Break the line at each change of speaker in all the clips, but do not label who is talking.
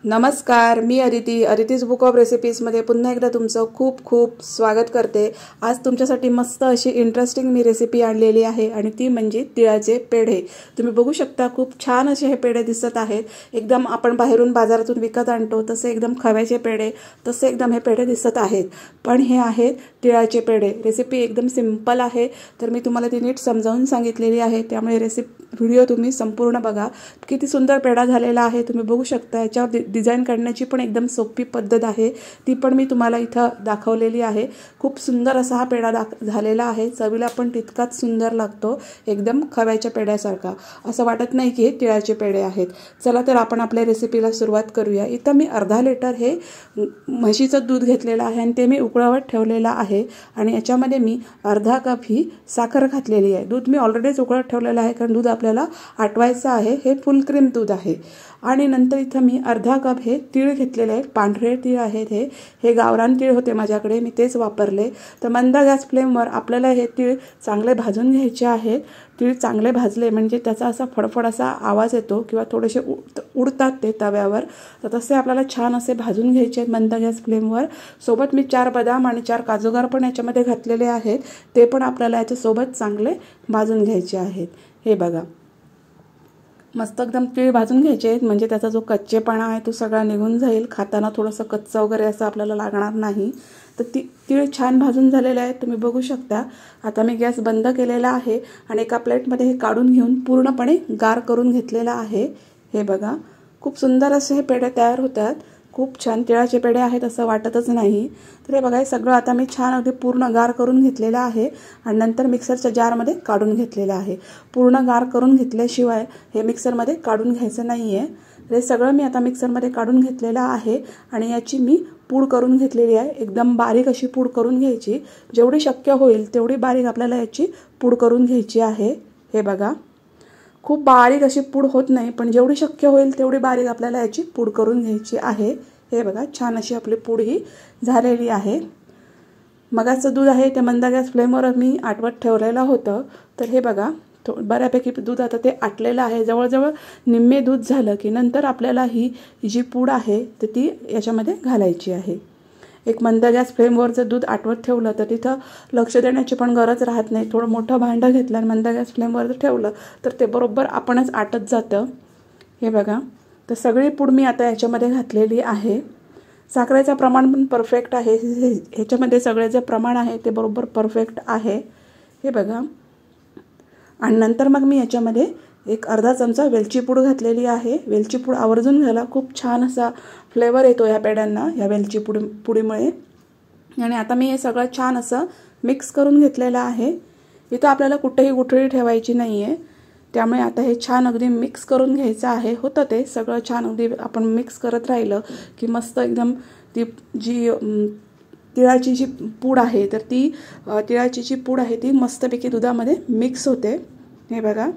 नमस्कार, मी अदितीज book of रेसिपीजमध्ये पुन्हा एकदा तुमचं खूप खूप स्वागत करते। आज तुमच्यासाठी मस्त अशी इंटरेस्टिंग मी रेसिपी आणलेली आहे आणि ती म्हणजे तिळाचे पेढे। तुम्ही बघू शकता खूप छान असे हे पेढे दिसत आहेत। एकदम आपण बाहेरून बाजारातून विकत आणतो तसे एकदम खव्याचे पेढे तसे एकदम हे पेढे दिसत आहेत, पण हे आहेत तिळाचे पेढे। रेसिपी एकदम सिंपल आहे, तर मी तुम्हाला ती नीट समजावून सांगितलेली आहे, त्यामुळे व्हिडिओ तुम्ही संपूर्ण बघा। किती सुंदर पेढा झालेला आहे तुम्ही बघू शकता। याच्यावर डिझाइन करण्याची पण एकदम सोपी पद्धत आहे, ती पण मी तुम्हाला इथं दाखवलेली आहे। खूप सुंदर असा हा पेढा झालेला आहे। चवीला पण तितकाच सुंदर लागतो, एकदम खव्याच्या पेढ्यासारखा। असं वाटत नाही की हे तिळाचे पेढे आहेत। चला तर आपण आपल्या रेसिपीला सुरुवात करूया। इथं मी अर्धा लिटर हे म्हशीचं दूध घेतलेलं आहे आणि ते मी उकळवत ठेवलेलं आहे आणि याच्यामध्ये मी अर्धा कप ही साखर घातलेली आहे। दूध मी ऑलरेडीच उकळत ठेवलेलं आहे, कारण दूध आपल्याला आटवायचं आहे। हे फुल क्रीम दूध आहे। आणि नंतर इथं मी अर्धा कप हे तीळ घेतलेले आहेत, पांढरे तीळ आहेत। हे गावरान तीळ होते माझ्याकडे, मी तेच वापरले। तर मंद गॅस फ्लेमवर आपल्याला हे तीळ चांगले भाजून घ्यायचे आहेत। तीळ चांगले भाजले म्हणजे त्याचा असा फडफड असा आवाज येतो किंवा थोडेसे उडतात ते तव्यावर, तर तसे आपल्याला छान असे भाजून घ्यायचे आहेत मंद गॅस फ्लेमवर। सोबत मी 4 बदाम आणि 4 काजूगर पण याच्यामध्ये घातलेले आहेत, ते पण आपल्याला याच्यासोबत चांगले भाजून घ्यायचे आहेत। हे बघा, मस्त एकदम तीळ भाजून घ्यायचे आहेत, म्हणजे त्याचा जो कच्चेपणा आहे तो सगळा निघून जाईल। खाताना थोडंसं कच्चं वगैरे असं आपल्याला लागणार नाही। तर तीळ छान भाजून झालेले आहेत, तुम्ही बघू शकता। आता मी गॅस बंद केलेला आहे आणि एका प्लेटमध्ये हे काढून घेऊन पूर्णपणे गार करून घेतलेला आहे। हे बघा, खूप सुंदर असे हे पेढे तयार होतात। खूप छान तिळाचे पेढे आहेत असं वाटतच नाही। तर हे बघा, हे सगळं आता मी छान अगदी पूर्ण गार करून घेतलेलं आहे आणि नंतर मिक्सरच्या जारमध्ये काढून घेतलेलं आहे। पूर्ण गार करून घेतल्याशिवाय हे मिक्सरमध्ये काढून घ्यायचं नाही आहे। तर हे सगळं मी आता मिक्सरमध्ये काढून घेतलेलं आहे आणि याची मी पूड करून घेतलेली आहे। एकदम बारीक अशी पूड करून घ्यायची, जेवढी शक्य होईल तेवढी बारीक आपल्याला याची पूड करून घ्यायची आहे। हे बघा, खूप बारीक अशी पूड होत नाही, पण जेवढी शक्य होईल तेवढी बारीक आपल्याला याची पूड करून घ्यायची आहे। हे बघा, छान अशी आपली पूड ही झालेली आहे। मगाचं दूध आहे ते मंद गॅस फ्लेमवर मी आटवत ठेवलेलं होतं। तर हे बघा, बऱ्यापैकी दूध आता ते आटलेलं आहे। जवळजवळ निम्मे दूध झालं की नंतर आपल्याला ही जी पूड आहे तर ती याच्यामध्ये घालायची आहे। एक मंद गॅस फ्लेमवर जर दूध आटवत ठेवलं तर तिथं लक्ष देण्याची पण गरज राहत नाही। थोडं मोठं भांडं घेतलं आणि मंद गॅस फ्लेमवर जर ठेवलं तर ते बरोबर आपणच आटत जातं। हे बघा, तर सगळी पूड मी आता याच्यामध्ये घातलेली आहे। साखरेचं प्रमाण पण परफेक्ट आहे, ह्याच्यामध्ये सगळे जे प्रमाण आहे ते बरोबर परफेक्ट आहे। हे बघा, आणि नंतर मग मी याच्यामध्ये एक अर्धा चमचा वेलची पूड घातलेली आहे। वेलची पूड आवर्जून घाला, खूप छान असा फ्लेवर येतो या पेढ्यांना या वेलची पुडीमुळे। आणि आता मी हे सगळं छान असं मिक्स करून घेतलेलं आहे। इथं आपल्याला कुठेही गुठळी ठेवायची नाही आहे, त्यामुळे आता हे छान अगदी मिक्स करून घ्यायचं आहे। होतं ते सगळं छान अगदी आपण मिक्स करत राहिलं की मस्त एकदम ती जी तिळाची जी पूड आहे तर ती तिळाची जी पूड आहे ती मस्तपैकी दुधामध्ये मिक्स होते। हे बघा,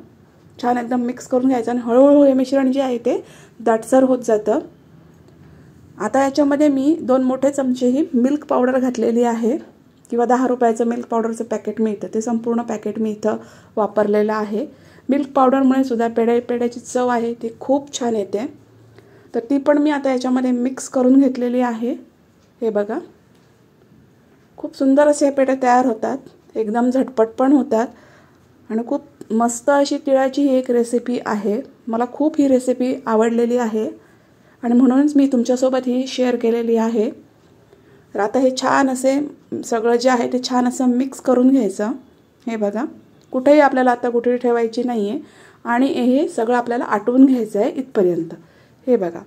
छान एकदम मिक्स करून घ्यायचं आणि हळूहळू हे मिश्रण जे आहे ते दाटसर होत जातं। आता याच्यामध्ये मी 2 मोठे चमचे ही मिल्क पावडर घातलेली आहे, किंवा 10 रुपयाचं मिल्क पावडरचं पॅकेट मिळतं, ते संपूर्ण पॅकेट मी इथं वापरलेलं आहे। मिल्क पावडरमुळे सुद्धा पेढ्याची चव आहे ती खूप छान येते। तर ती पण मी आता याच्यामध्ये मिक्स करून घेतलेली आहे। हे बघा, खूप सुंदर असे पेढे तयार होतात, एकदम झटपट पण होतात आणि खूप मस्त अशी तिळाची ही एक रेसिपी आहे। मला खूप ही रेसिपी आवडलेली आहे आणि म्हणूनच मी तुमच्यासोबत ही शेअर केलेली आहे। तर आता हे छान असे सगळं जे आहे ते छान असं मिक्स करून घ्यायचं। हे बघा, कुठेही आपल्याला आता गुठळी ठेवायची नाही आहे आणि हे सगळं आपल्याला आटवून घ्यायचं आहे इथपर्यंत। हे बघा,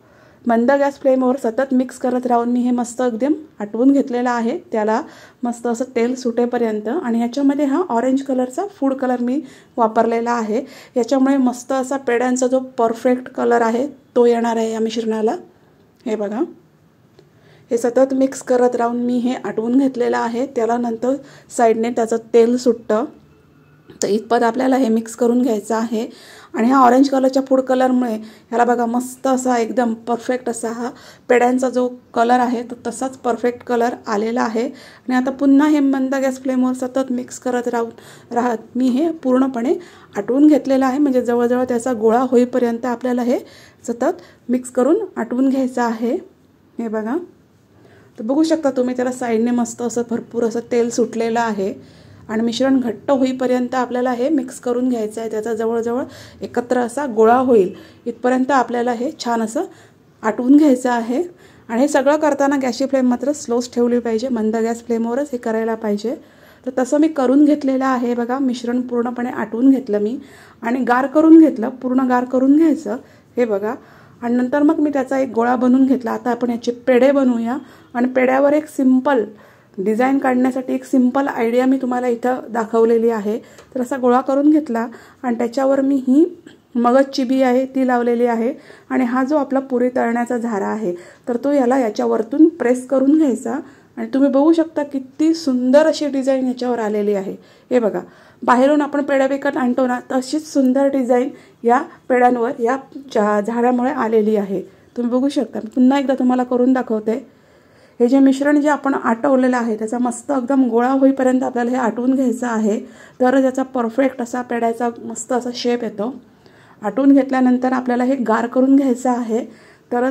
मंद गॅस फ्लेमवर सतत मिक्स करत राहून मी हे मस्त एकदम आटवून घेतलेलं आहे, त्याला मस्त असं तेल सुटेपर्यंत। आणि याच्यामध्ये हा ऑरेंज कलरचा फूड कलर मी वापरलेला आहे, याच्यामुळे मस्त असा पेढ्यांचा जो परफेक्ट कलर आहे तो येणार आहे या मिश्रणाला। हे बघा, हे सतत मिक्स करत राहून मी हे आटवून घेतलेलं आहे, त्याला नंतर साईडने त्याचं तेल सुटतं। तर इतपत आपल्याला हे मिक्स करून घ्यायचं आहे. आणि ह्या ऑरेंज कलरच्या फूड कलरमुळे ह्याला बघा मस्त असा एकदम परफेक्ट असा हा पेड्यांचा जो कलर आहे तो तसाच परफेक्ट कलर आलेला आहे. आणि आता पुन्हा हे मंद गॅस फ्लेमवर सतत मिक्स करत राहत मी हे पूर्णपणे आटवून घेतलेलं आहे. म्हणजे जवळजवळ त्याचा गोळा होईपर्यंत आपल्याला हे सतत मिक्स करून आटवून घ्यायचं आहे. हे बघा, तर बघू शकता तुम्ही त्याला साईडने मस्त असं भरपूर असं तेल सुटलेलं आहे. आणि मिश्रण घट्ट होईपर्यंत आपल्याला हे मिक्स करून घ्यायचं आहे. त्याचा जवळजवळ एकत्र असा गोळा होईल इथपर्यंत आपल्याला हे छान असं आटवून घ्यायचं आहे. आणि हे सगळं करताना गॅसची फ्लेम मात्र स्लोच ठेवली पाहिजे, मंद गॅस फ्लेमवरच हे करायला पाहिजे. तर तसं मी करून घेतलेलं आहे. बघा, मिश्रण पूर्णपणे आटवून घेतलं मी आणि गार करून घेतलं, पूर्ण गार करून घ्यायचं. हे बघा, आणि नंतर मग मी त्याचा एक गोळा बनवून घेतला. आता आपण याचे पेढे बनवूया. आणि पेढ्यावर एक सिंपल डिझाईन काढण्यासाठी एक सिंपल आयडिया मी तुम्हाला इथं दाखवलेली आहे. तर असा गोळा करून घेतला आणि त्याच्यावर मी ही मगजची बी आहे ती लावलेली आहे. आणि हा जो आपला पुरी तळण्याचा झारा आहे तर तो याच्या वरतून प्रेस करून घ्यायचा. आणि तुम्ही बघू शकता किती सुंदर अशी डिझाईन याच्यावर आलेली आहे. हे बघा, बाहेरून आपण पेढ्या विकत आणतो ना तशीच सुंदर डिझाईन या पेढ्यांवर या झाडामुळे आलेली आहे. तुम्ही बघू शकता. पुन्हा एकदा तुम्हाला करून दाखवते. हे जे मिश्रण जे आपण आटवलेलं आहे त्याचा मस्त एकदम गोळा होईपर्यंत आपल्याला हे आटवून घ्यायचं आहे. तरच याचा परफेक्ट असा पेढ्याचा मस्त असा शेप येतो. आटवून घेतल्यानंतर आपल्याला हे गार करून घ्यायचं आहे. तर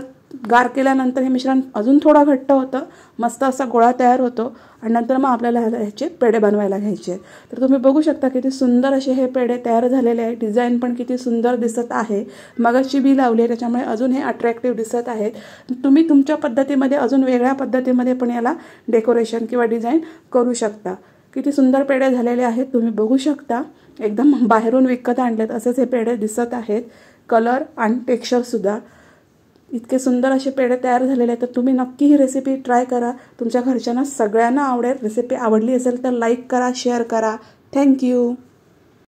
गार केल्यानंतर हे मिश्रण अजून थोडं घट्ट होतं, मस्त असा गोळा तयार होतो. आणि नंतर मग आपल्याला ह्याचे पेढे बनवायला घ्यायचे. तर तुम्ही बघू शकता किती सुंदर असे हे पेढे तयार झालेले आहे. डिझाईन पण किती सुंदर दिसत आहे. मगजची बी लावली आहे त्याच्यामुळे अजून हे अट्रॅक्टिव्ह दिसत आहेत. तुम्ही तुमच्या पद्धतीमध्ये अजून वेगळ्या पद्धतीमध्ये पण याला डेकोरेशन किंवा डिझाईन करू शकता. किती सुंदर पेढे झालेले आहेत तुम्ही बघू शकता. एकदम बाहेरून विकत आणलेत असेच हे पेढे दिसत आहेत. कलर आणि टेक्स्चरसुद्धा इतके सुंदर असे पेढे तयार झालेले आहेत. तर तुम्ही नक्की ही रेसिपी ट्राय करा. तुमच्या घरच्यांना सगळ्यांना आवडेल. रेसिपी आवडली असेल तर लाईक करा, शेअर करा. थँक्यू.